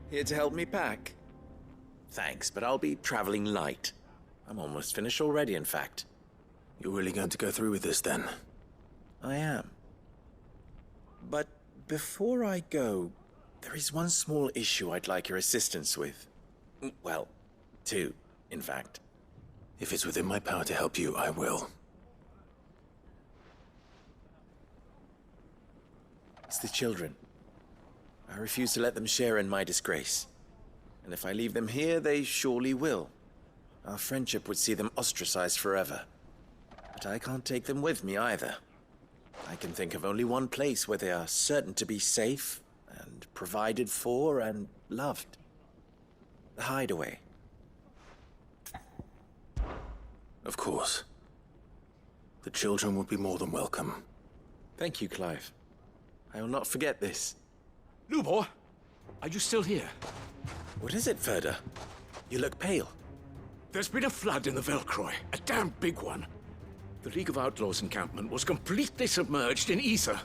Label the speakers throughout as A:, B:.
A: Here to help me pack? Thanks, but I'll be traveling light. I'm almost finished already, in fact.
B: You're really going to go through with this, then?
A: I am. But before I go, there is one small issue I'd like your assistance with. Well, two, in fact.
B: If it's within my power to help you, I will.
A: It's the children. I refuse to let them share in my disgrace. And if I leave them here, they surely will. Our friendship would see them ostracized forever. But I can't take them with me either. I can think of only one place where they are certain to be safe and provided for and loved. The Hideaway.
B: Of course. The children would be more than welcome.
A: Thank you, Clive. I will not forget this.
C: Lubor, are you still here?
A: What is it, Ferda? You look pale.
C: There's been a flood in the Velcroy, a damn big one. The League of Outlaws encampment was completely submerged in ether.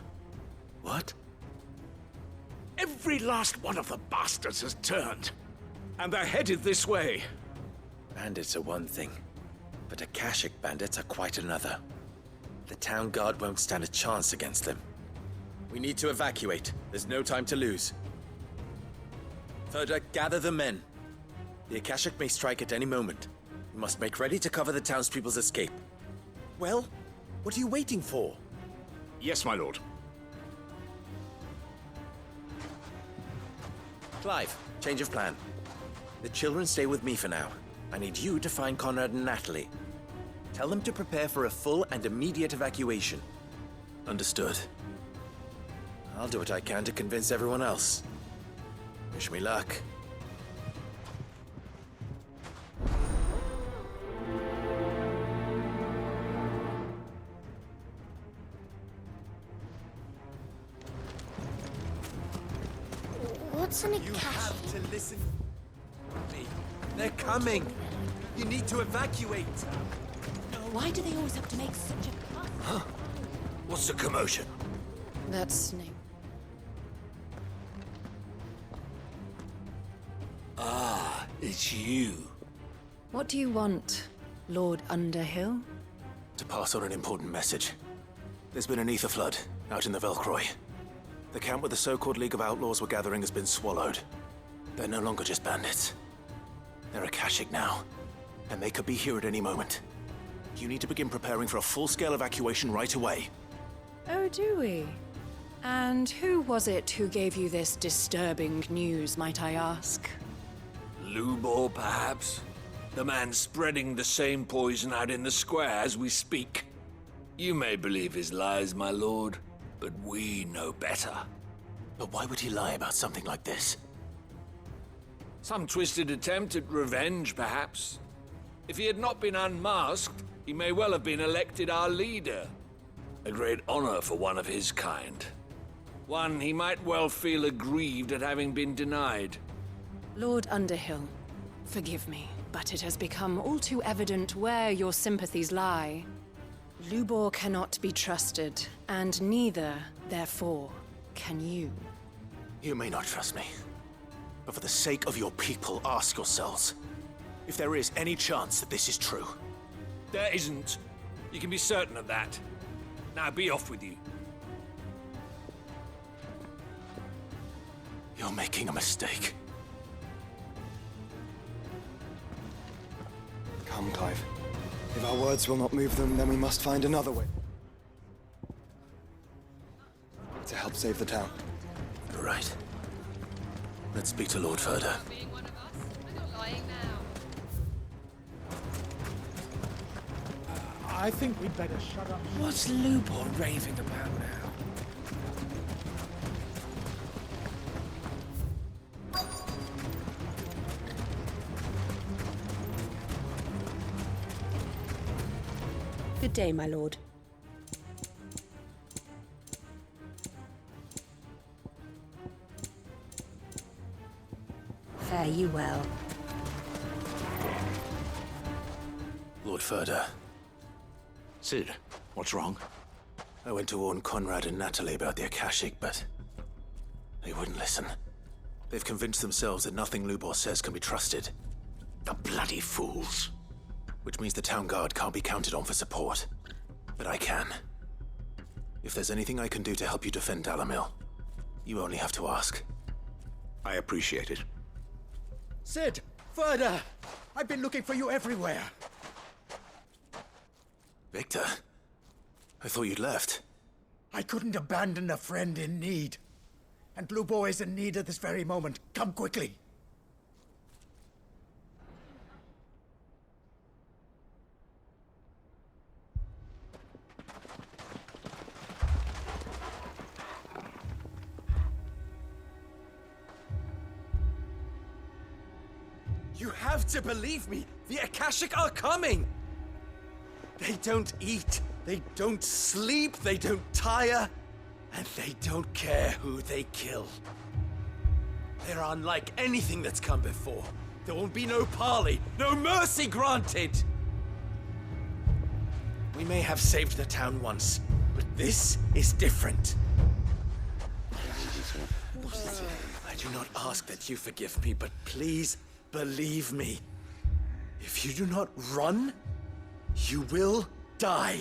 A: What?
C: Every last one of the bastards has turned. And they're headed this way.
A: Bandits are one thing, but Akashic bandits are quite another. The town guard won't stand a chance against them. We need to evacuate. There's no time to lose. Ferda, gather the men. The Akashic may strike at any moment. We must make ready to cover the townspeople's escape. Well, what are you waiting for?
C: Yes, my lord.
A: Clive, change of plan. The children stay with me for now. I need you to find Conrad and Natalie. Tell them to prepare for a full and immediate evacuation.
B: Understood.
A: I'll do what I can to convince everyone else. Wish me luck.
D: What's an
A: You have to listen to me. They're coming. You need to evacuate.
D: Why do they always have to make such a fuss?
B: Huh? What's the commotion?
D: That's Snape.
B: Ah, it's you.
D: What do you want, Lord Underhill?
B: To pass on an important message. There's been an ether flood out in the Velcroy. The camp where the so-called League of Outlaws were gathering has been swallowed. They're no longer just bandits. They're Akashic now, and they could be here at any moment. You need to begin preparing for a full-scale evacuation right away.
D: Oh, do we? And who was it who gave you this disturbing news, might I ask?
E: Lubor, perhaps? The man spreading the same poison out in the square as we speak. You may believe his lies, my lord, but we know better.
B: But why would he lie about something like this?
E: Some twisted attempt at revenge, perhaps. If he had not been unmasked, he may well have been elected our leader. A great honor for one of his kind. One he might well feel aggrieved at having been denied.
D: Lord Underhill, forgive me, but it has become all too evident where your sympathies lie. Lubor cannot be trusted, and neither, therefore, can you.
B: You may not trust me, but for the sake of your people, ask yourselves if there is any chance that this is true.
E: There isn't. You can be certain of that. Now be off with you.
B: You're making a mistake.
F: Come, Clive. If our words will not move them, then we must find another way to help save the town.
B: You're right. Let's speak to Lord Ferda.
G: Being one of us, and you're lying now.
H: I think we'd better shut up.
I: What's Lubor raving about now?
J: Good day, my lord. Fare you well.
B: Lord Ferda,
C: Sid, what's wrong?
B: I went to warn Conrad and Natalie about the Akashic, but they wouldn't listen. They've convinced themselves that nothing Lubor says can be trusted.
C: The bloody fools.
B: Which means the town guard can't be counted on for support. But I can. If there's anything I can do to help you defend Dalamil, you only have to ask.
C: I appreciate it.
I: Sid! Further! I've been looking for you everywhere.
B: Victor? I thought you'd left.
I: I couldn't abandon a friend in need. And Lubor is in need at this very moment. Come quickly.
A: You have to believe me! The Akashic are coming! They don't eat, they don't sleep, they don't tire, and they don't care who they kill. They're unlike anything that's come before. There won't be no parley, no mercy granted! We may have saved the town once, but this is different. I do not ask that you forgive me, but please believe me. If you do not run, you will die.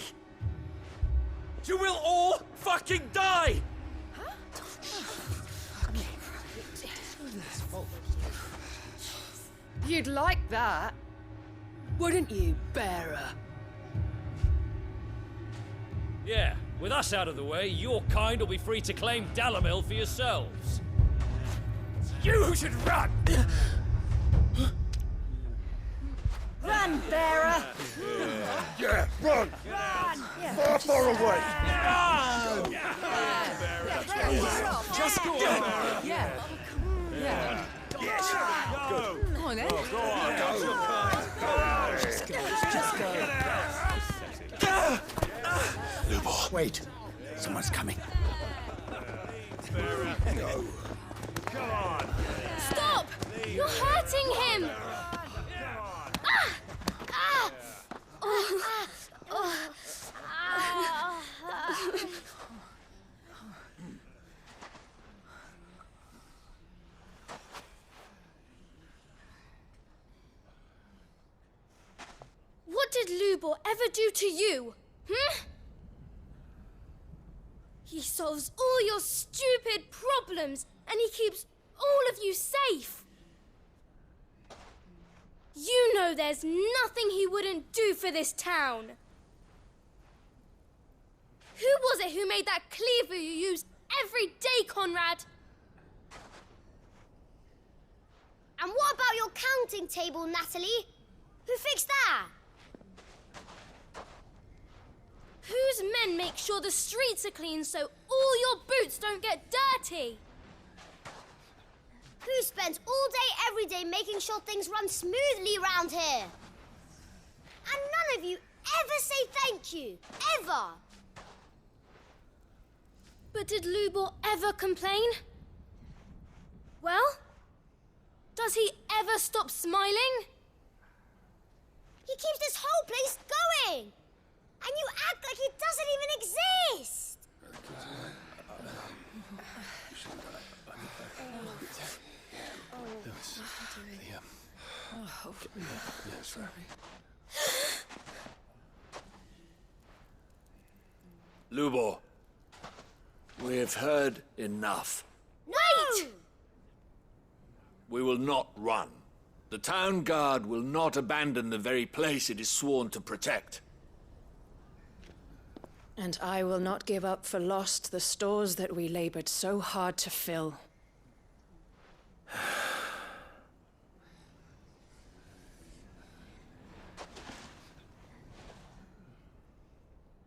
A: You will all fucking die!
D: You'd like that, wouldn't you, bearer?
H: Yeah, with us out of the way, your kind will be free to claim Dalamil for yourselves.
I: You should run!
J: Run, bearer!
I: Yeah, run! Far, far away!
D: Just go on. Yeah. Yeah.
I: Yes! Go!
D: Come on, then.
B: Lubor.
I: Wait. Someone's coming.
G: Stop! You're hurting him! What did Lubor ever do to you? He solves all your stupid problems and he keeps all of you safe. You know there's nothing he wouldn't do for this town. Who was it who made that cleaver you use every day, Conrad?
K: And what about your counting table, Natalie? Who fixed that?
G: Whose men make sure the streets are clean so all your boots don't get dirty?
K: Who spends all day, every day making sure things run smoothly round here? And none of you ever say thank you. Ever.
G: But did Lubor ever complain? Well, does he ever stop smiling?
K: He keeps this whole place going. And you act like it doesn't even exist.
E: Lubor, we've heard enough.
K: Wait!
E: We will not run. The town guard will not abandon the very place it is sworn to protect.
D: And I will not give up for lost the stores that we labored so hard to fill.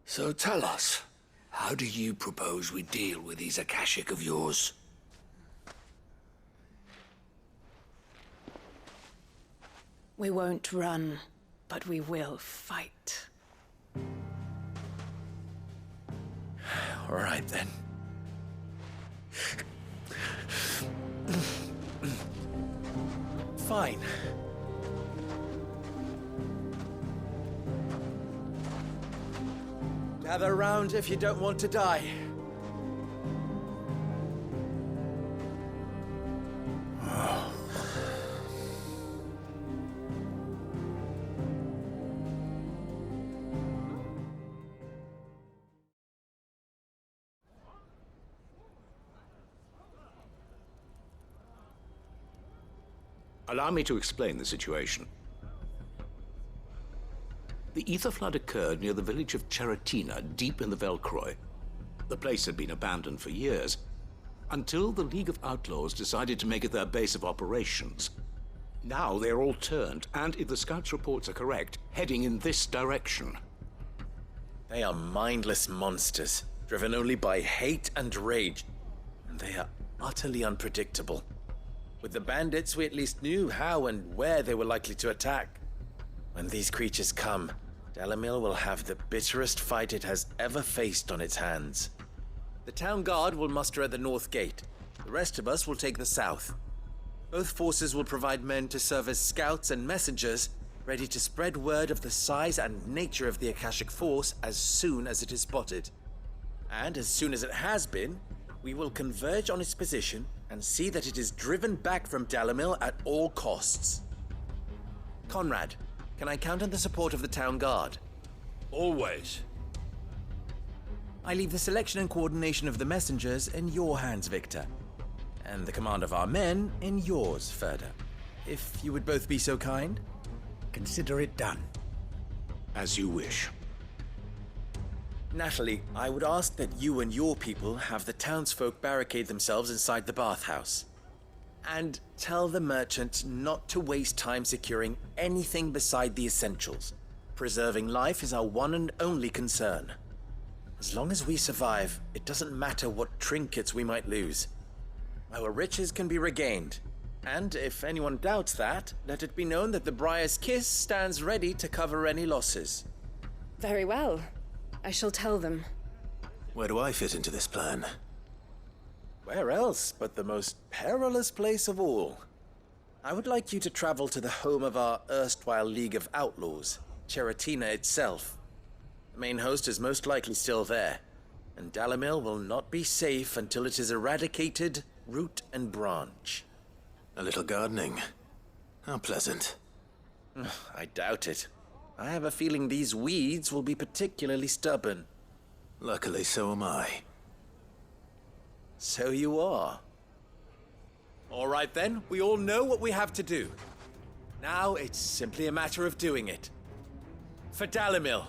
E: So tell us, how do you propose we deal with these Akashic of yours?
D: We won't run, but we will fight.
A: All right, then. Fine. Gather round if you don't want to die.
C: Allow me to explain the situation. The ether flood occurred near the village of Cheratina, deep in the Velcroy. The place had been abandoned for years, until the League of Outlaws decided to make it their base of operations. Now they're all turned, and if the scouts' reports are correct, heading in this direction.
A: They are mindless monsters, driven only by hate and rage. And they are utterly unpredictable. With the bandits, we at least knew how and where they were likely to attack. When these creatures come, Dalamil will have the bitterest fight it has ever faced on its hands. The town guard will muster at the north gate. The rest of us will take the south. Both forces will provide men to serve as scouts and messengers, ready to spread word of the size and nature of the Akashic Force as soon as it is spotted. And as soon as it has been, we will converge on its position and see that it is driven back from Dalamil at all costs. Conrad, can I count on the support of the town guard?
E: Always.
A: I leave the selection and coordination of the messengers in your hands, Victor. And the command of our men in yours, Ferda. If you would both be so kind.
I: Consider it done.
C: As you wish.
A: Natalie, I would ask that you and your people have the townsfolk barricade themselves inside the bathhouse. And tell the merchant not to waste time securing anything beside the essentials. Preserving life is our one and only concern. As long as we survive, it doesn't matter what trinkets we might lose. Our riches can be regained. And if anyone doubts that, let it be known that the Briar's Kiss stands ready to cover any losses.
D: Very well. I shall tell them.
B: Where do I fit into this plan?
A: Where else but the most perilous place of all? I would like you to travel to the home of our erstwhile League of Outlaws, Cheratina itself. The main host is most likely still there, and Dalamil will not be safe until it is eradicated, root and branch.
B: A little gardening. How pleasant.
A: I doubt it. I have a feeling these weeds will be particularly stubborn.
B: Luckily, so am I.
A: So you are. All right then, we all know what we have to do. Now it's simply a matter of doing it. For Dalamil.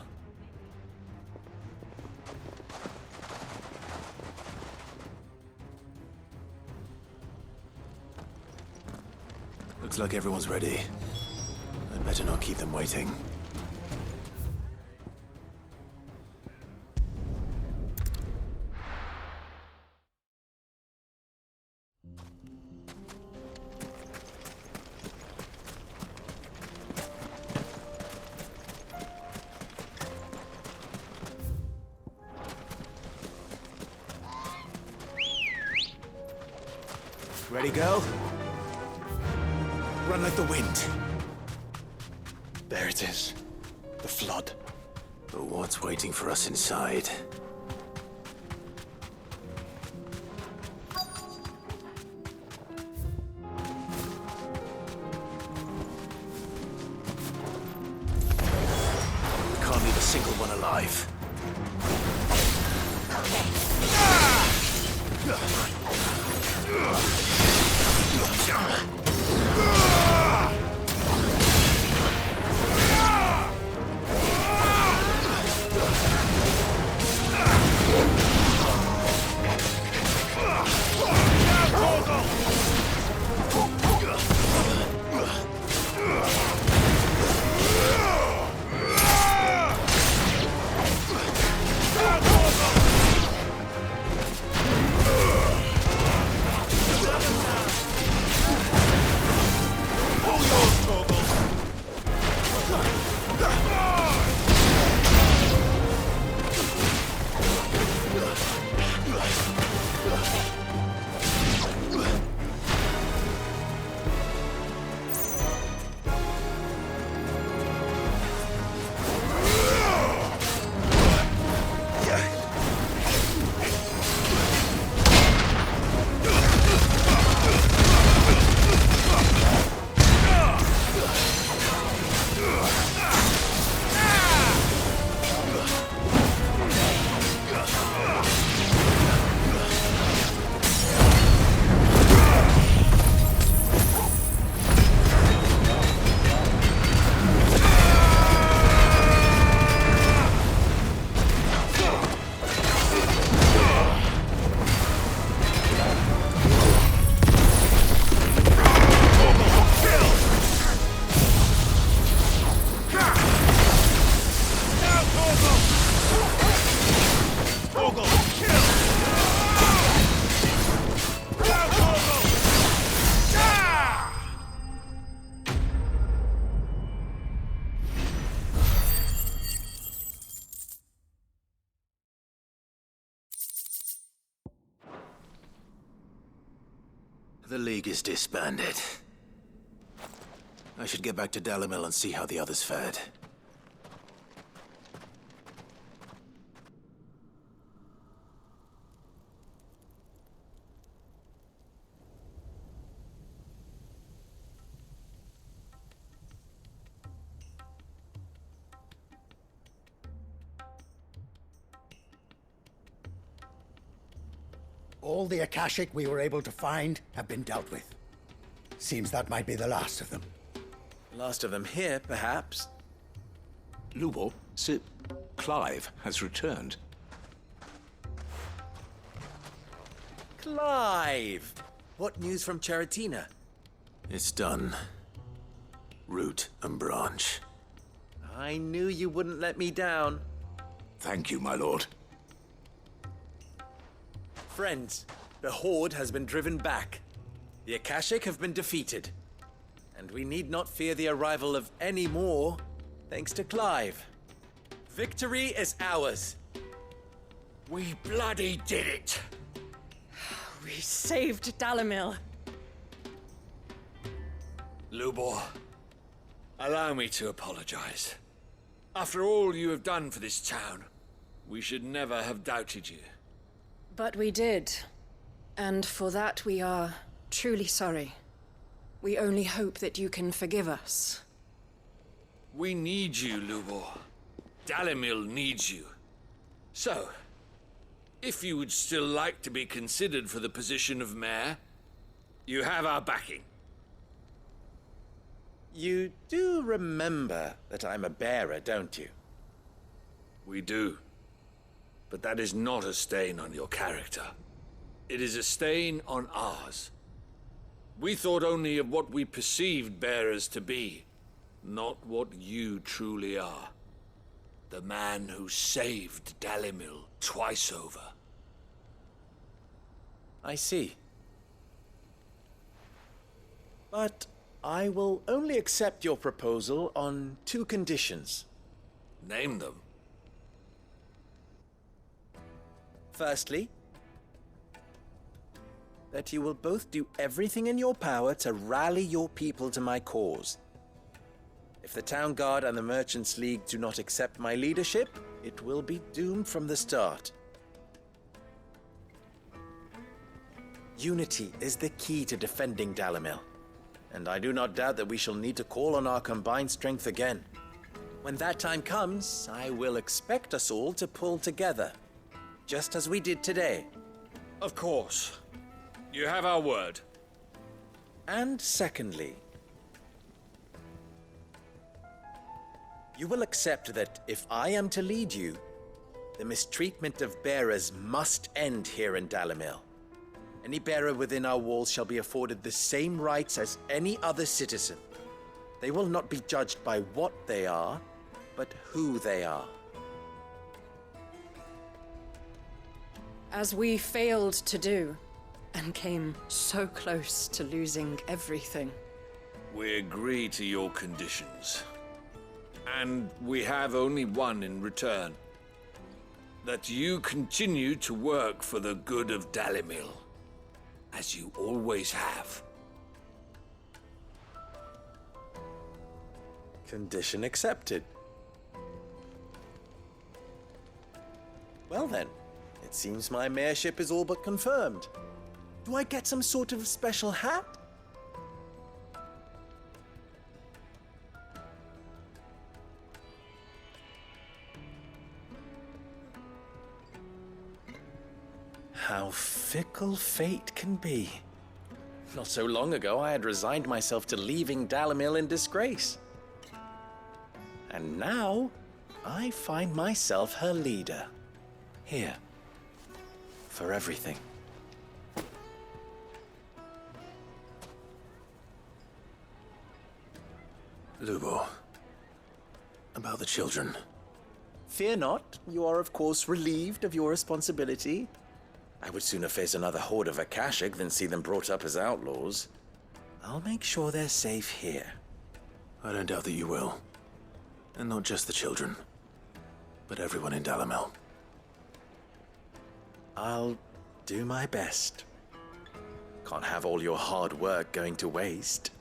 B: Looks like everyone's ready. I'd better not keep them waiting.
I: Ready, go? Run like the wind.
F: There it is. The flood.
B: But what's waiting for us inside? We can't leave a single one alive. The League is disbanded. I should get back to Dalimil and see how the others fared.
I: All the Akashic we were able to find have been dealt with. Seems that might be the last of them.
A: Last of them here, perhaps.
C: Lubor, Sir Clive has returned.
A: Clive! What news from Charatina?
B: It's done. Root and branch.
A: I knew you wouldn't let me down.
C: Thank you, my lord.
A: Friends, the Horde has been driven back. The Akashic have been defeated. And we need not fear the arrival of any more, thanks to Clive. Victory is ours.
E: We bloody did it!
D: We saved Dalimil.
E: Lubor, allow me to apologize. After all you have done for this town, we should never have doubted you.
D: But we did. And for that we are truly sorry. We only hope that you can forgive us.
E: We need you, Lubor. Dalimil needs you. So, if you would still like to be considered for the position of mayor, you have our backing.
A: You do remember that I'm a bearer, don't you?
E: We do. But that is not a stain on your character. It is a stain on ours. We thought only of what we perceived bearers to be, not what you truly are. The man who saved Dalimil twice over.
A: I see. But I will only accept your proposal on 2 conditions.
E: Name them.
A: Firstly, that you will both do everything in your power to rally your people to my cause. If the Town Guard and the Merchants League do not accept my leadership, it will be doomed from the start. Unity is the key to defending Dalimil, and I do not doubt that we shall need to call on our combined strength again. When that time comes, I will expect us all to pull together, just as we did today.
E: Of course. You have our word.
A: And secondly, you will accept that if I am to lead you, the mistreatment of bearers must end here in Dalimil. Any bearer within our walls shall be afforded the same rights as any other citizen. They will not be judged by what they are, but who they are.
D: As we failed to do, and came so close to losing everything.
E: We agree to your conditions. And we have only one in return. That you continue to work for the good of Dalimil, as you always have.
A: Condition accepted. Well then, it seems my mayorship is all but confirmed. Do I get some sort of special hat? How fickle fate can be. Not so long ago, I had resigned myself to leaving Dalimil in disgrace. And now, I find myself her leader. Here. For everything.
B: Lubor. About the children.
A: Fear not. You are, of course, relieved of your responsibility. I would sooner face another horde of Akashic than see them brought up as outlaws. I'll make sure they're safe here.
B: I don't doubt that you will. And not just the children, but everyone in Dalimil.
A: I'll do my best. Can't have all your hard work going to waste.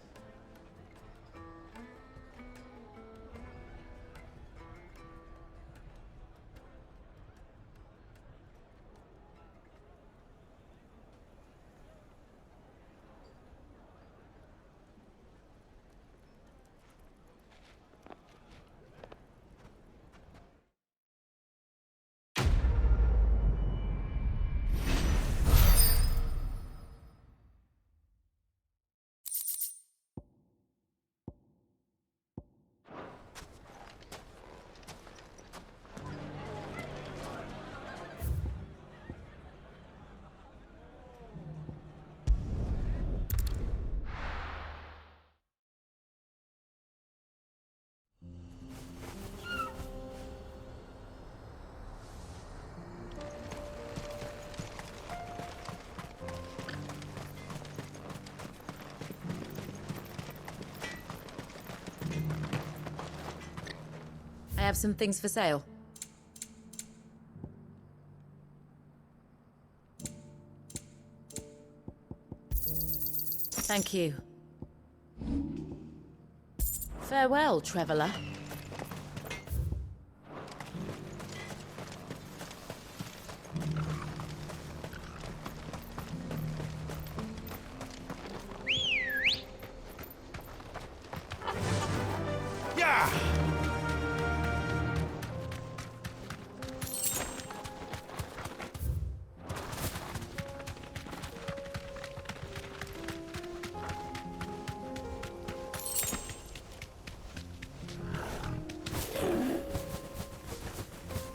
J: I have some things for sale. Thank you. Farewell, traveler.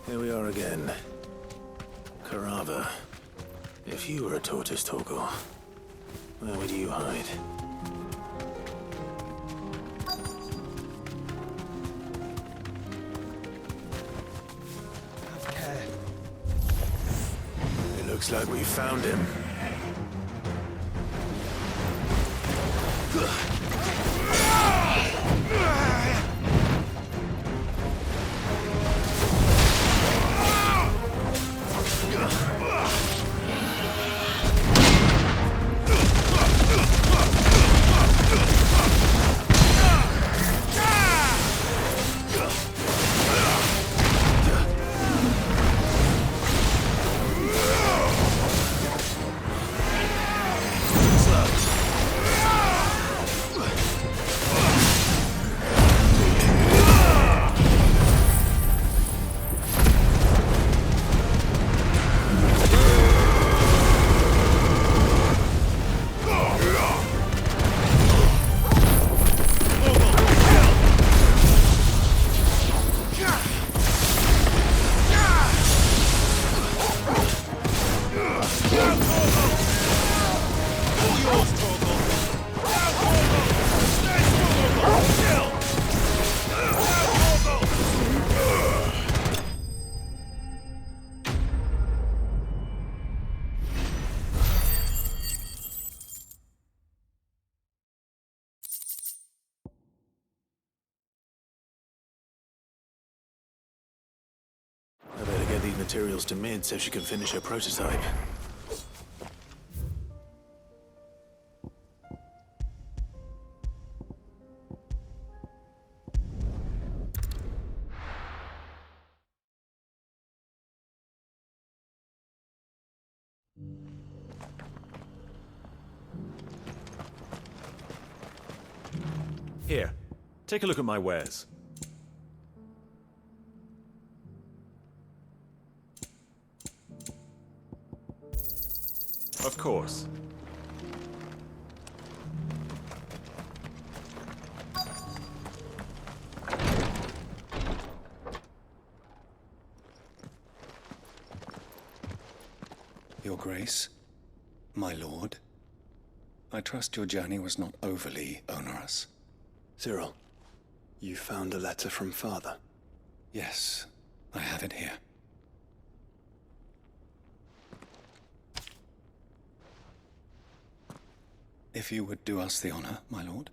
B: Here we are again. Carava. If you were a tortoise, Torgor, where would you hide?
F: Have care.
B: It looks like we found him. I better get these materials to Mid so she can finish her prototype.
L: Here, take a look at my wares. Of course.
F: Your Grace, my lord, I trust your journey was not overly onerous.
M: Cyril, you found a letter from Father?
F: Yes, I have it here. If you would do us the honor, my lord.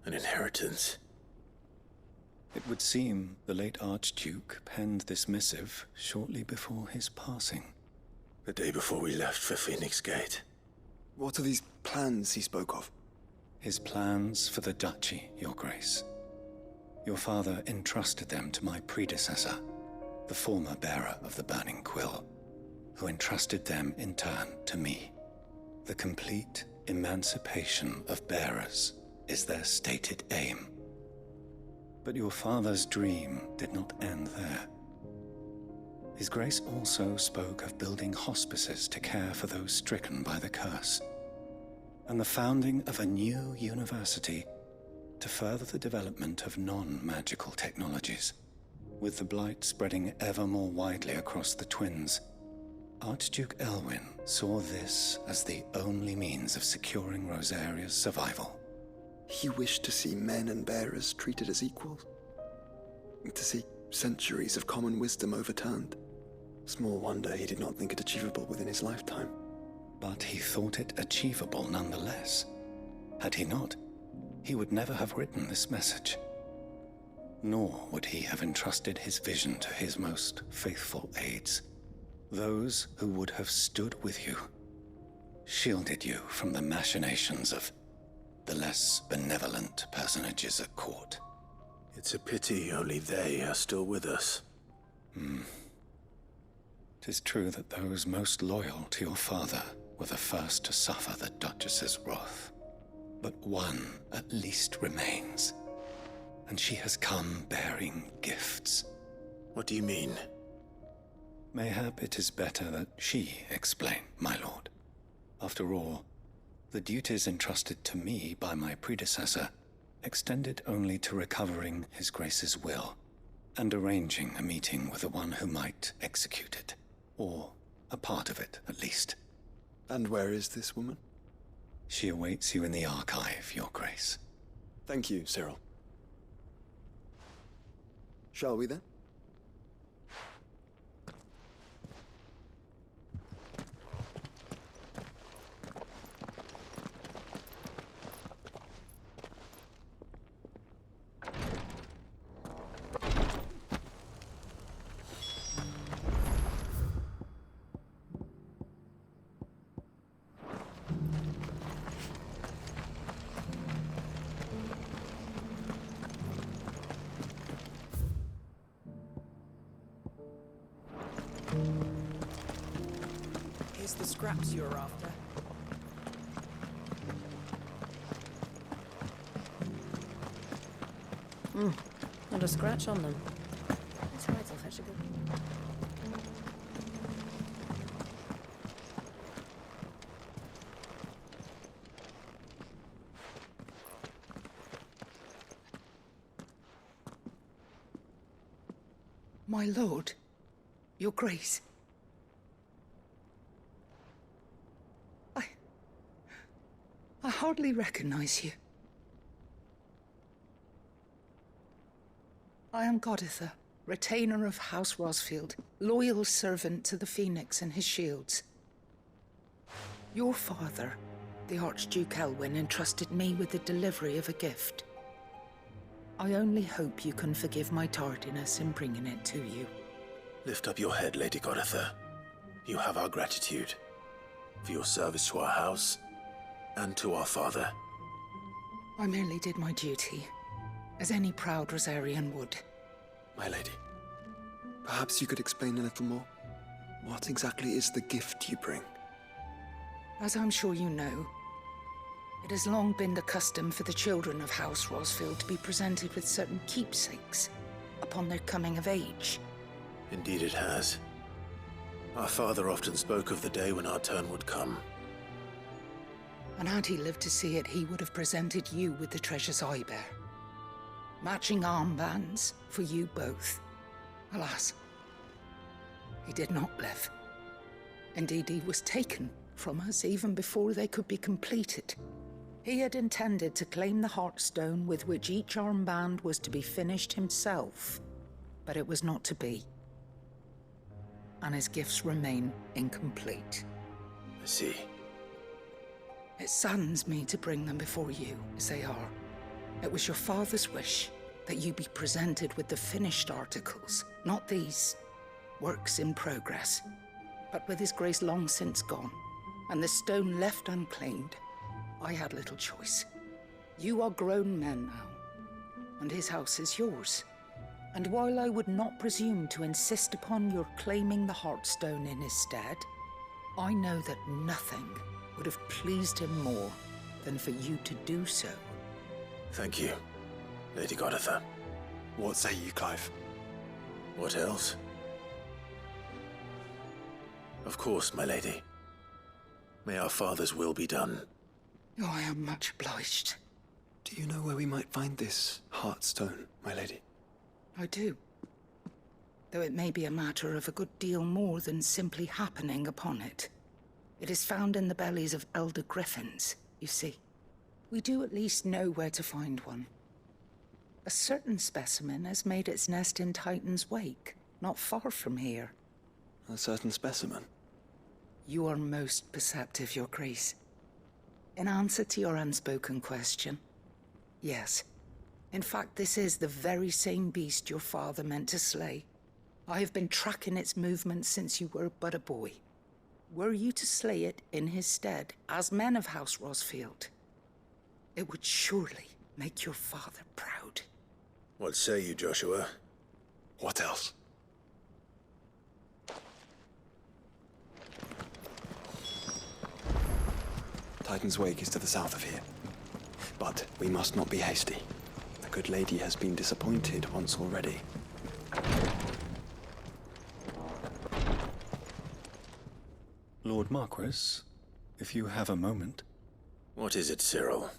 B: An inheritance.
F: It would seem the late Archduke penned this missive shortly before his passing.
B: The day before we left for Phoenix Gate.
M: What are these plans he spoke of?
F: His plans for the duchy, Your Grace. Your father entrusted them to my predecessor, the former bearer of the Burning Quill, who entrusted them in turn to me. The complete emancipation of bearers is their stated aim. But your father's dream did not end there. His Grace also spoke of building hospices to care for those stricken by the curse, and the founding of a new university to further the development of non-magical technologies. With the blight spreading ever more widely across the twins, Archduke Elwyn saw this as the only means of securing Rosaria's survival.
M: He wished to see men and bearers treated as equals. To see centuries of common wisdom overturned. Small wonder he did not think it achievable within his lifetime.
F: But he thought it achievable nonetheless. Had he not, he would never have written this message. Nor would he have entrusted his vision to his most faithful aides, those who would have stood with you, shielded you from the machinations of the less benevolent personages at court.
B: It's a pity only they are still with us.
F: 'Tis true that those most loyal to your father were the first to suffer the Duchess's wrath. But one at least remains, and she has come bearing gifts.
B: What do you mean?
F: Mayhap it is better that she explain, my lord. After all, the duties entrusted to me by my predecessor extended only to recovering His Grace's will and arranging a meeting with the one who might execute it, or a part of it at least.
M: And where is this woman?
F: She awaits you in the archive, Your Grace.
M: Thank you, Cyril. Shall we then?
N: Here's the scraps you're after.
J: Not a scratch on them.
K: That's right, I'll fetch a good one.
N: My lord, your grace. I hardly recognize you. I am Goditha, retainer of House Rosfield, loyal servant to the Phoenix and his shields. Your father, the Archduke Elwyn, entrusted me with the delivery of a gift. I only hope you can forgive my tardiness in bringing it to you.
B: Lift up your head, Lady Goditha. You have our gratitude for your service to our house and to our father.
N: I merely did my duty, as any proud Rosarian would.
M: My lady, perhaps you could explain a little more? What exactly is the gift you bring?
N: As I'm sure you know, it has long been the custom for the children of House Rosfield to be presented with certain keepsakes upon their coming of age.
B: Indeed it has. Our father often spoke of the day when our turn would come.
N: And had he lived to see it, he would have presented you with the treasures I bear. Matching armbands for you both. Alas, he did not live. Indeed, he was taken from us even before they could be completed. He had intended to claim the Heartstone with which each armband was to be finished himself, but it was not to be. And his gifts remain incomplete.
B: I see.
N: It saddens me to bring them before you, as they are. It was your father's wish that you be presented with the finished articles, not these works in progress. But with his grace long since gone, and the stone left unclaimed, I had little choice. You are grown men now, and his house is yours. And while I would not presume to insist upon your claiming the Heartstone in his stead, I know that nothing would have pleased him more than for you to do so.
B: Thank you, Lady Goditha.
M: What say you, Clive?
B: What else? Of course, my lady. May our father's will be done.
N: Oh, I am much obliged.
M: Do you know where we might find this Heartstone, my lady?
N: I do. Though it may be a matter of a good deal more than simply happening upon it. It is found in the bellies of elder griffins, you see. We do at least know where to find one. A certain specimen has made its nest in Titan's Wake, not far from here.
M: A certain specimen?
N: You are most perceptive, Your Grace. In answer to your unspoken question, yes. In fact, this is the very same beast your father meant to slay. I have been tracking its movements since you were but a boy. Were you to slay it in his stead, as men of House Rosfield, it would surely make your father proud.
B: What say you, Joshua?
M: What else? Titan's Wake is to the south of here. But we must not be hasty. The good lady has been disappointed once already.
F: Lord Marquis, if you have a moment.
B: What is it, Cyril?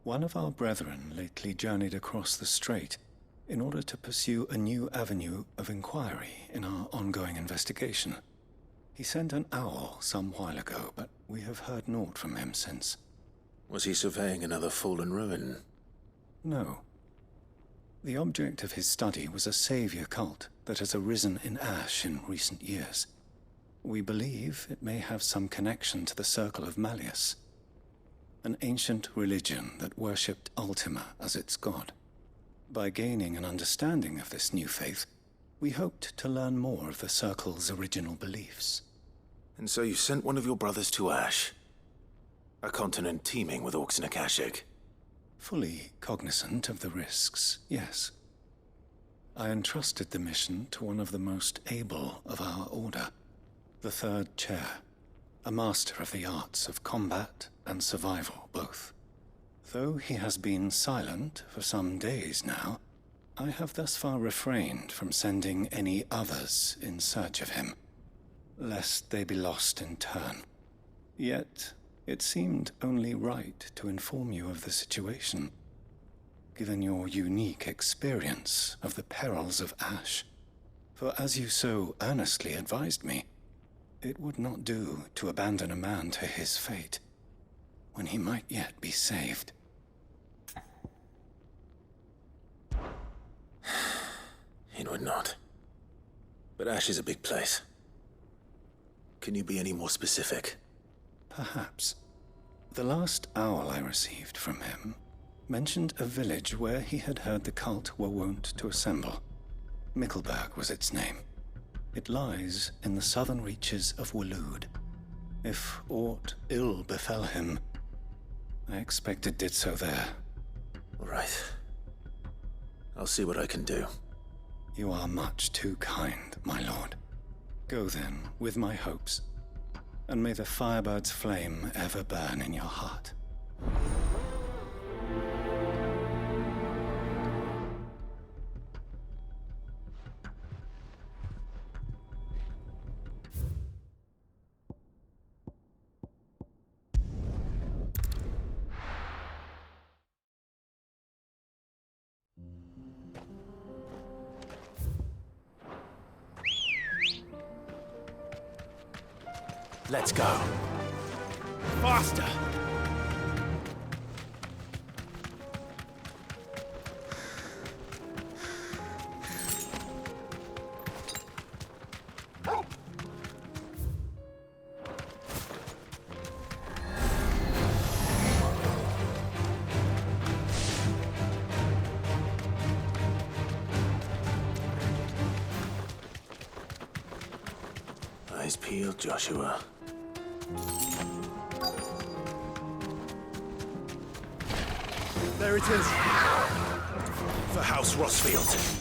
F: One of our brethren lately journeyed across the strait in order to pursue a new avenue of inquiry in our ongoing investigation. He sent an owl some while ago, but we have heard naught from him since.
B: Was he surveying another fallen ruin?
F: No. The object of his study was a savior cult that has arisen in Ash in recent years. We believe it may have some connection to the Circle of Malleus, an ancient religion that worshipped Ultima as its god. By gaining an understanding of this new faith, we hoped to learn more of the Circle's original beliefs.
B: And so you sent one of your brothers to Ash? A continent teeming with orcs and Akashic?
F: Fully cognizant of the risks, yes. I entrusted the mission to one of the most able of our order, the Third Chair, a master of the arts of combat and survival both. Though he has been silent for some days now, I have thus far refrained from sending any others in search of him, lest they be lost in turn. Yet, it seemed only right to inform you of the situation, given your unique experience of the perils of Ash. For as you so earnestly advised me, it would not do to abandon a man to his fate, when he might yet be saved.
B: It would not. But Ash is a big place. Can you be any more specific?
F: Perhaps. The last owl I received from him mentioned a village where he had heard the cult were wont to assemble. Mickleburg was its name. It lies in the southern reaches of Waloed. If aught ill befell him, I expect it did so there.
B: All right. I'll see what I can do.
F: You are much too kind, my lord. Go then, with my hopes, and may the Firebird's flame ever burn in your heart.
B: Let's go.
L: Faster!
B: Eyes peeled, Joshua.
L: There it is.
B: For House Rossfield.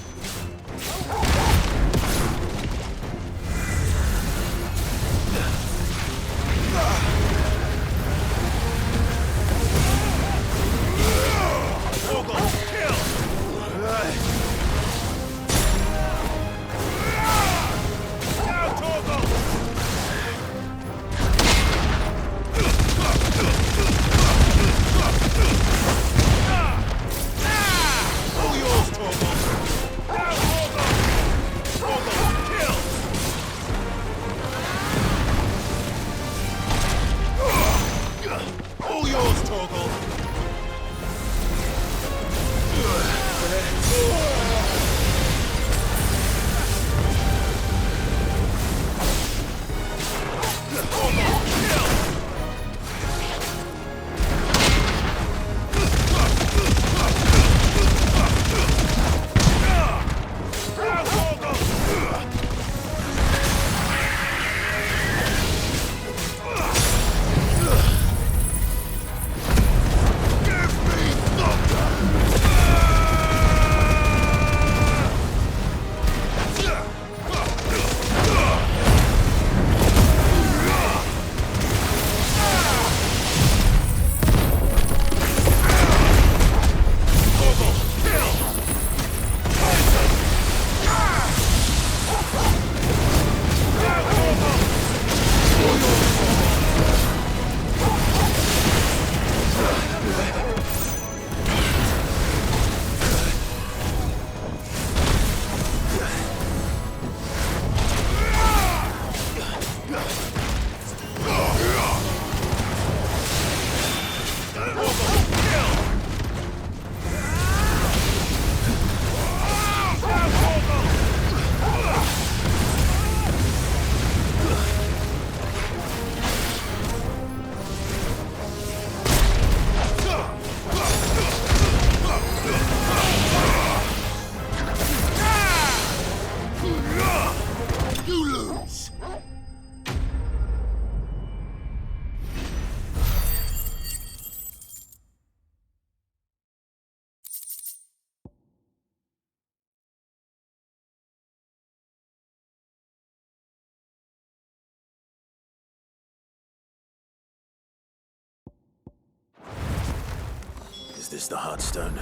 B: Is this the Heartstone?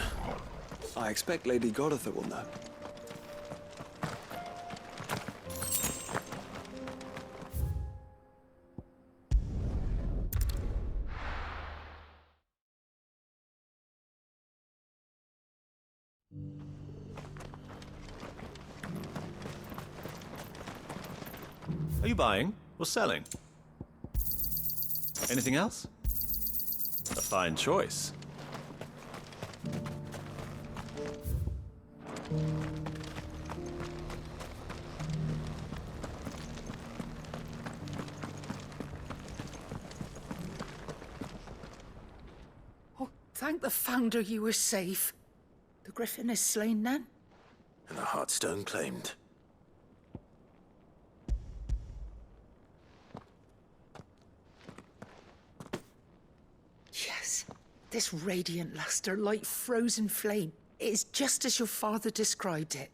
M: I expect Lady Goditha will know.
L: Are you buying or selling? Anything else? A fine choice.
N: Oh, thank the Founder you were safe. The Griffin is slain then?
B: And the Heartstone claimed.
N: Yes. This radiant luster, like frozen flame, it is just as your father described it.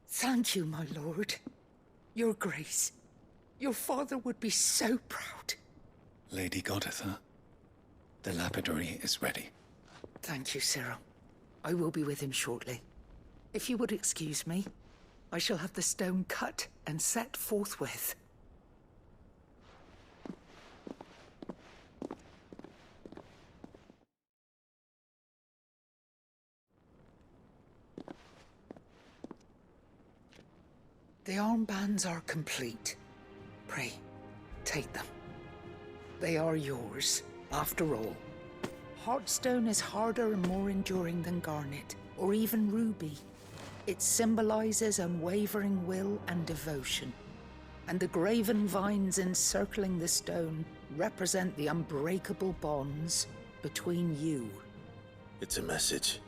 N: Thank you, my lord. Your grace. Your father would be so proud.
F: Lady Goditha, the lapidary is ready.
N: Thank you, Cyril. I will be with him shortly. If you would excuse me, I shall have the stone cut and set forthwith. The armbands are complete. Pray, take them. They are yours, after all. Heartstone is harder and more enduring than garnet, or even ruby. It symbolizes unwavering will and devotion. And the graven vines encircling the stone represent the unbreakable bonds between you.
B: It's a message.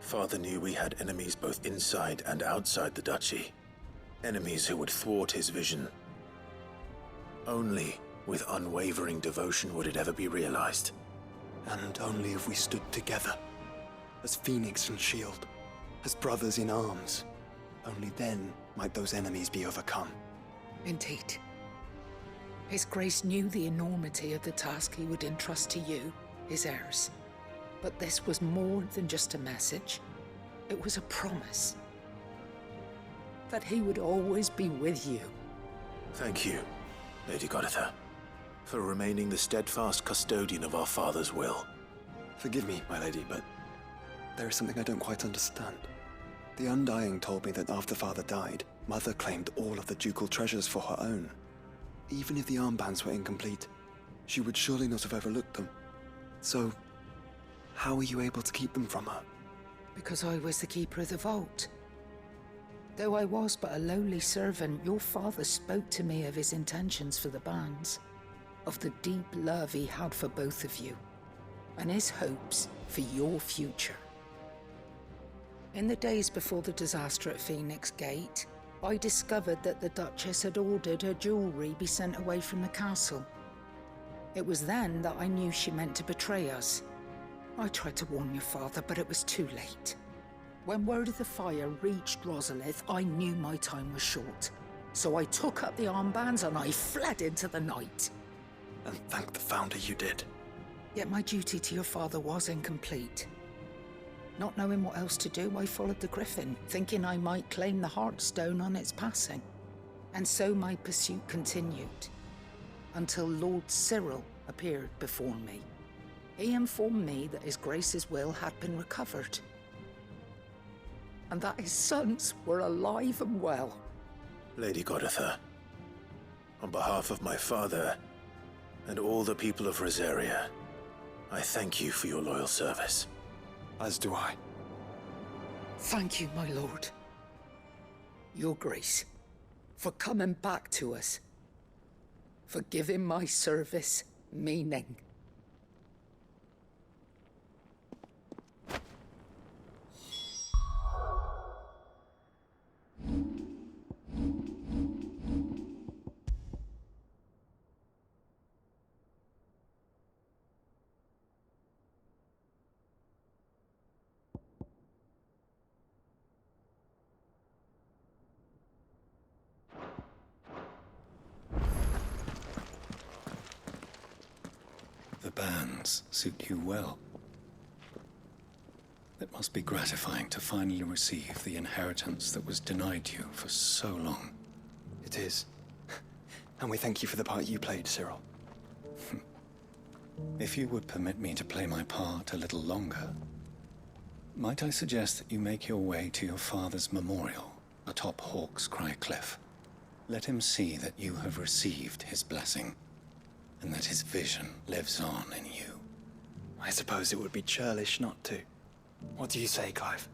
B: Father knew we had enemies both inside and outside the duchy. Enemies who would thwart his vision. Only with unwavering devotion would it ever be realized.
M: And only if we stood together, as Phoenix and Shield, as brothers in arms, only then might those enemies be overcome.
N: Indeed. His Grace knew the enormity of the task he would entrust to you, his heirs. But this was more than just a message. It was a promise. That he would always be with you.
B: Thank you, Lady Goditha, for remaining the steadfast custodian of our father's will.
M: Forgive me, my lady, but there is something I don't quite understand. The Undying told me that after Father died, Mother claimed all of the ducal treasures for her own. Even if the armbands were incomplete, she would surely not have overlooked them. So, how were you able to keep them from her?
N: Because I was the keeper of the vault. Though I was but a lowly servant, your father spoke to me of his intentions for the bands, of the deep love he had for both of you, and his hopes for your future. In the days before the disaster at Phoenix Gate, I discovered that the Duchess had ordered her jewelry be sent away from the castle. It was then that I knew she meant to betray us. I tried to warn your father, but it was too late. When word of the fire reached Rosalith, I knew my time was short. So I took up the armbands and I fled into the night.
M: And thank the Founder you did.
N: Yet my duty to your father was incomplete. Not knowing what else to do, I followed the Griffin, thinking I might claim the Heartstone on its passing. And so my pursuit continued, until Lord Cyril appeared before me. He informed me that His Grace's will had been recovered, and that his sons were alive and well.
B: Lady Goditha, on behalf of my father and all the people of Rosaria, I thank you for your loyal service.
M: As do I.
N: Thank you, my lord. Your Grace, for coming back to us, for giving my service meaning.
F: The bands suit you well. It must be gratifying to finally receive the inheritance that was denied you for so long.
M: It is. And we thank you for the part you played, Cyril.
F: If you would permit me to play my part a little longer, might I suggest that you make your way to your father's memorial atop Hawk's Cry Cliff? Let him see that you have received his blessing, and that his vision lives on in you.
M: I suppose it would be churlish not to. What do you say, Clive?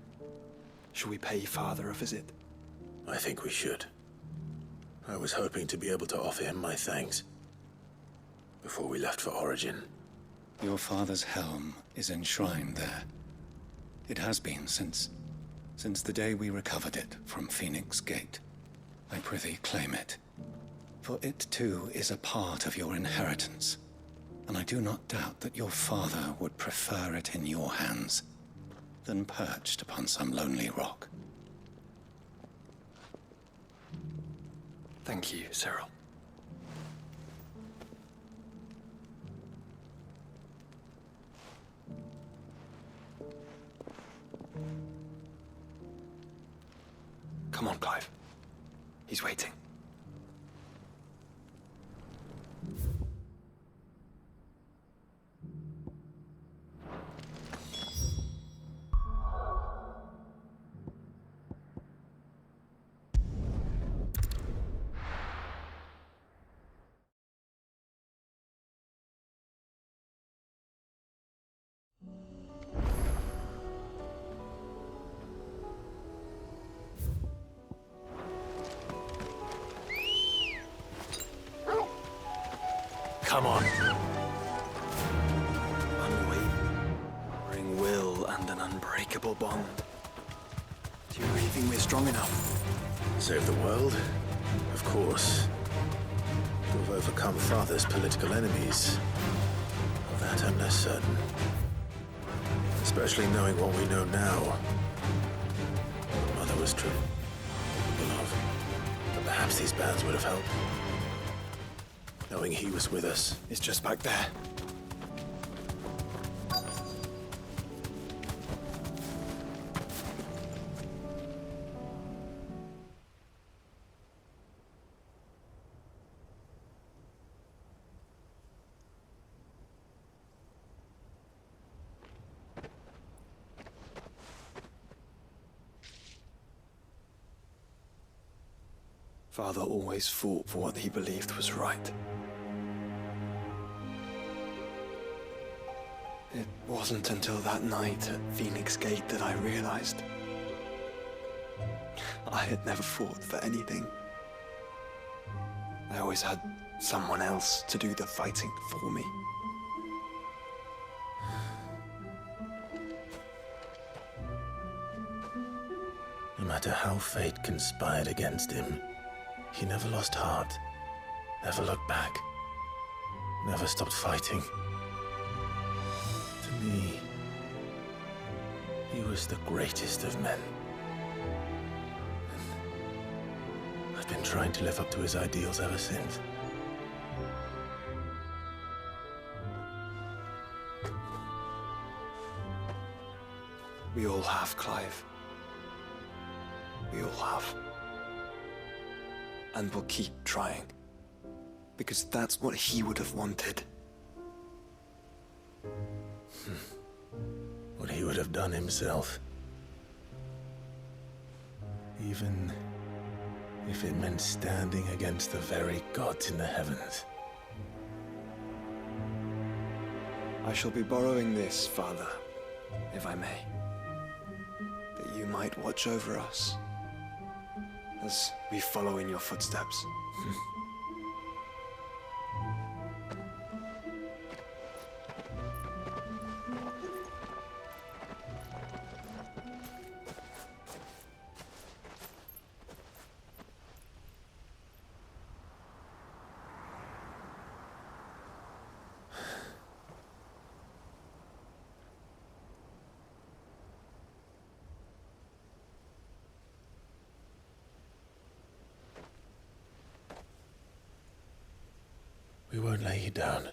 M: Should we pay Father a visit?
B: I think we should. I was hoping to be able to offer him my thanks before we left for Origin.
F: Your father's helm is enshrined there. It has been since the day we recovered it from Phoenix Gate. I prithee claim it. For it too is a part of your inheritance, and I do not doubt that your father would prefer it in your hands than perched upon some lonely rock.
M: Thank you, Cyril. Come on, Clive. He's waiting.
B: Come on.
M: Unwavering will and an unbreakable bond. Do you really think we're strong enough?
B: Save the world? Of course. To have overcome Father's political enemies, of that I'm less certain. Especially knowing what we know now. Mother was true. Love. But perhaps these bands would have helped. Knowing he was with us.
M: It's just back there. Father always fought for what he believed was right. It wasn't until that night at Phoenix Gate that I realized I had never fought for anything. I always had someone else to do the fighting for me.
B: No matter how fate conspired against him, he never lost heart, never looked back, never stopped fighting. To me, he was the greatest of men. And I've been trying to live up to his ideals ever since.
M: We all have, Clive. We all have. And we'll keep trying. Because that's what he would have wanted.
B: What he would have done himself. Even if it meant standing against the very gods in the heavens.
M: I shall be borrowing this, Father, if I may. That you might watch over us as we follow in your footsteps.
B: We won't lay you down.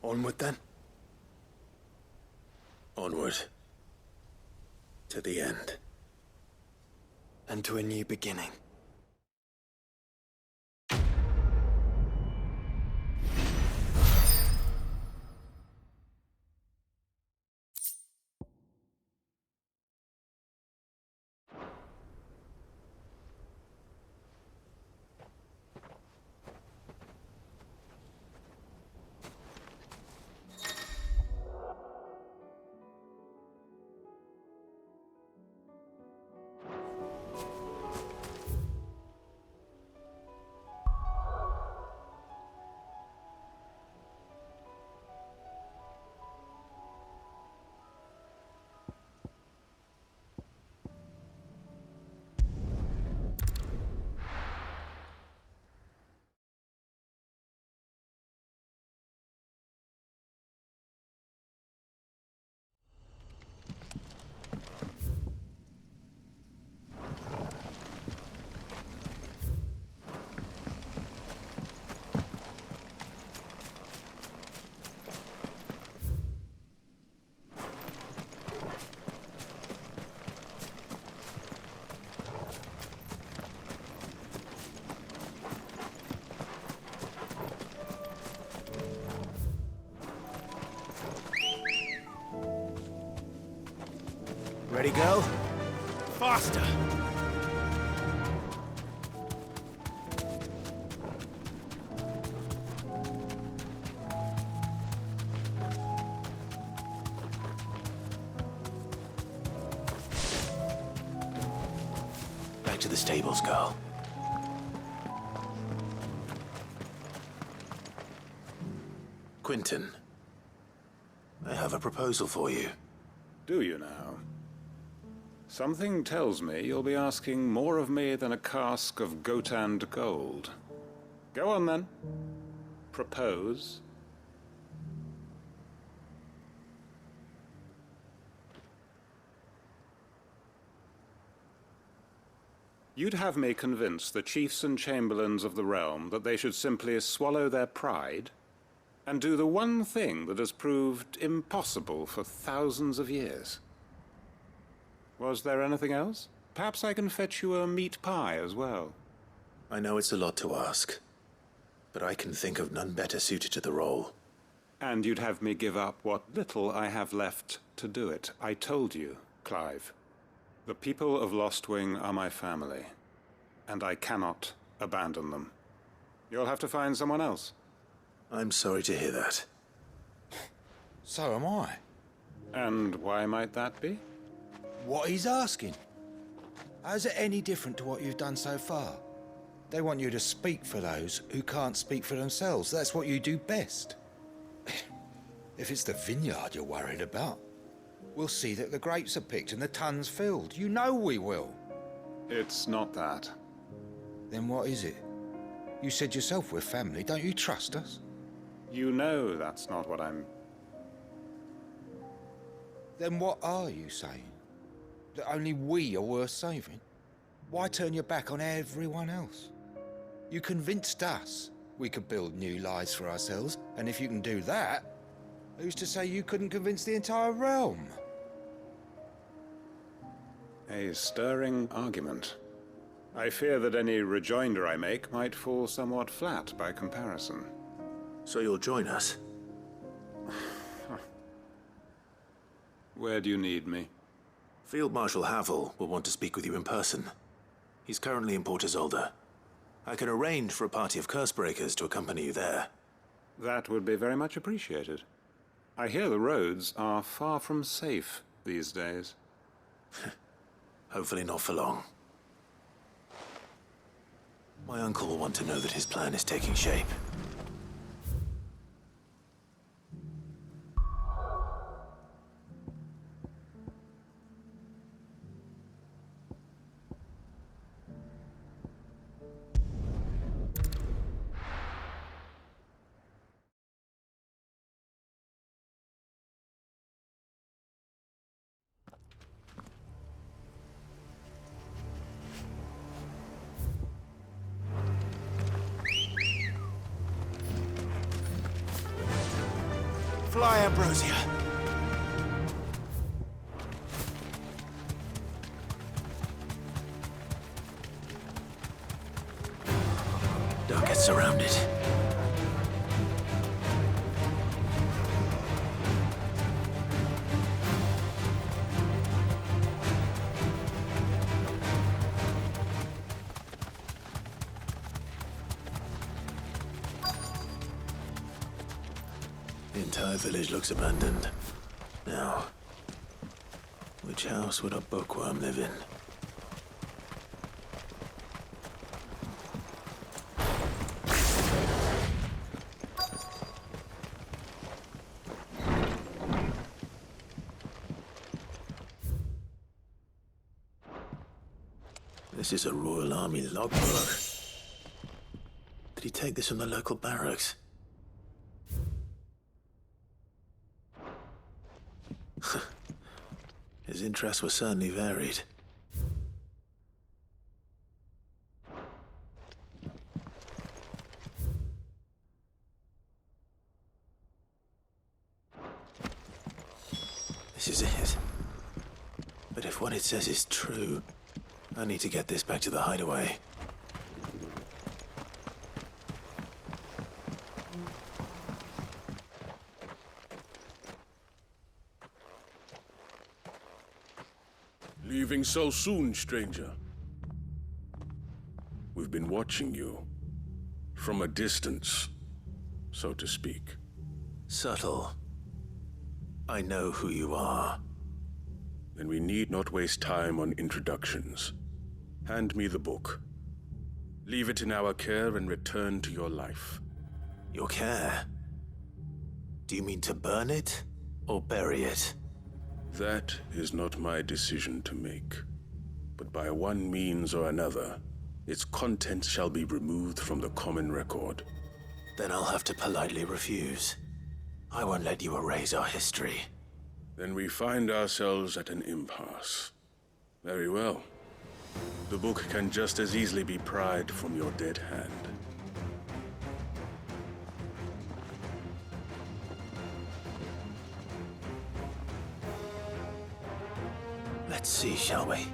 M: Onward then?
B: Onward. To the end.
M: And to a new beginning.
B: Ready, go?
L: Faster!
B: Back to the stables, girl. Quentin. I have a proposal for you.
O: Do you now? Something tells me you'll be asking more of me than a cask of Gotand gold. Go on then. Propose. You'd have me convince the chiefs and chamberlains of the realm that they should simply swallow their pride and do the one thing that has proved impossible for thousands of years. Was there anything else? Perhaps I can fetch you a meat pie as well.
B: I know it's a lot to ask, but I can think of none better suited to the role.
O: And you'd have me give up what little I have left to do it. I told you, Clive. The people of Lostwing are my family, and I cannot abandon them. You'll have to find someone else.
B: I'm sorry to hear that.
P: So am I.
O: And why might that be?
P: What he's asking. How's it any different to what you've done so far? They want you to speak for those who can't speak for themselves. That's what you do best. If it's the vineyard you're worried about, we'll see that the grapes are picked and the tons filled. You know we will.
O: It's not that.
P: Then what is it? You said yourself we're family. Don't you trust us?
O: You know that's not what I'm...
P: Then what are you saying? That only we are worth saving? Why turn your back on everyone else? You convinced us we could build new lives for ourselves, and if you can do that, who's to say you couldn't convince the entire realm?
O: A stirring argument. I fear that any rejoinder I make might fall somewhat flat by comparison.
B: So you'll join us?
O: Where do you need me?
B: Field Marshal Havel will want to speak with you in person. He's currently in Port Isolde. I can arrange for a party of Cursebreakers to accompany you there.
O: That would be very much appreciated. I hear the roads are far from safe these days.
B: Hopefully not for long. My uncle will want to know that his plan is taking shape.
P: Fly, Ambrosia.
B: Don't get surrounded. The entire village looks abandoned. Now, which house would a bookworm live in? This is a Royal Army logbook. Did he take this from the local barracks? His interests were certainly varied. This is it. But if what it says is true, I need to get this back to the hideaway.
Q: Leaving so soon, stranger? We've been watching you. From a distance, so to speak.
B: Subtle. I know who you are.
Q: Then we need not waste time on introductions. Hand me the book. Leave it in our care and return to your life.
B: Your care? Do you mean to burn it? or bury it?
Q: That is not my decision to make. But by one means or another, its contents shall be removed from the common record.
B: Then I'll have to politely refuse. I won't let you erase our history.
Q: Then we find ourselves at an impasse. Very well. The book can just as easily be pried from your dead hand.
B: Let's see, shall we?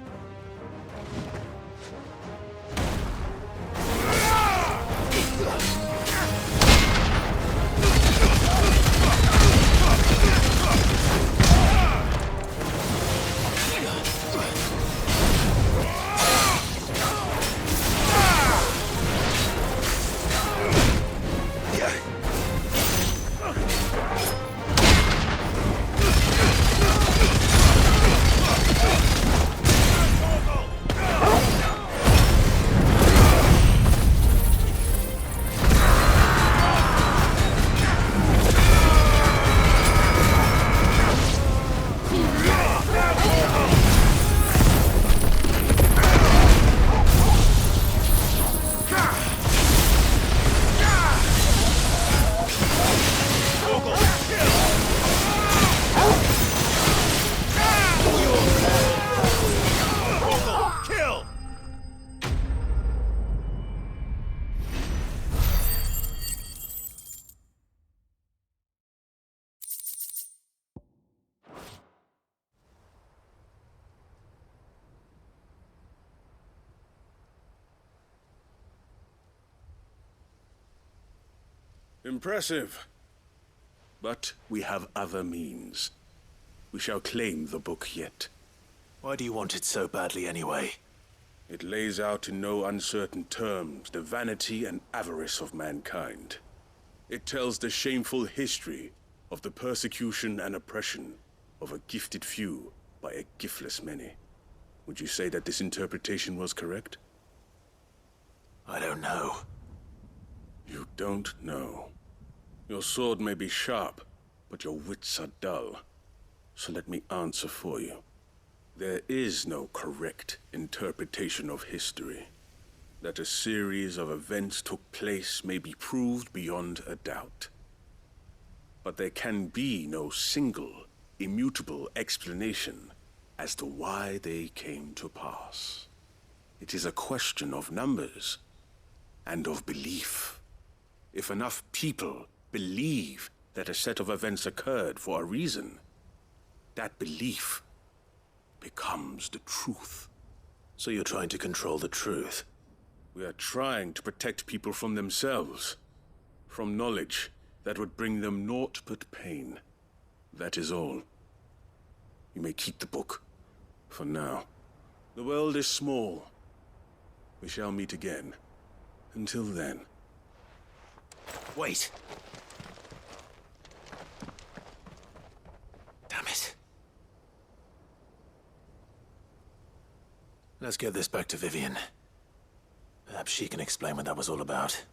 Q: Impressive. But we have other means. We shall claim the book yet.
B: Why do you want it so badly anyway?
Q: It lays out in no uncertain terms the vanity and avarice of mankind. It tells the shameful history of the persecution and oppression of a gifted few by a giftless many. Would you say that this interpretation was correct?
B: I don't know.
Q: You don't know. Your sword may be sharp, but your wits are dull. So let me answer for you. There is no correct interpretation of history. That a series of events took place may be proved beyond a doubt. But there can be no single, immutable explanation as to why they came to pass. It is a question of numbers and of belief. If enough people believe that a set of events occurred for a reason, that belief becomes the truth.
B: So you're trying to control the truth?
Q: We are trying to protect people from themselves, from knowledge that would bring them naught but pain. That is all. You may keep the book, for now. The world is small. We shall meet again. Until then.
B: Wait! Damn it. Let's get this back to Vivian. Perhaps she can explain what that was all about.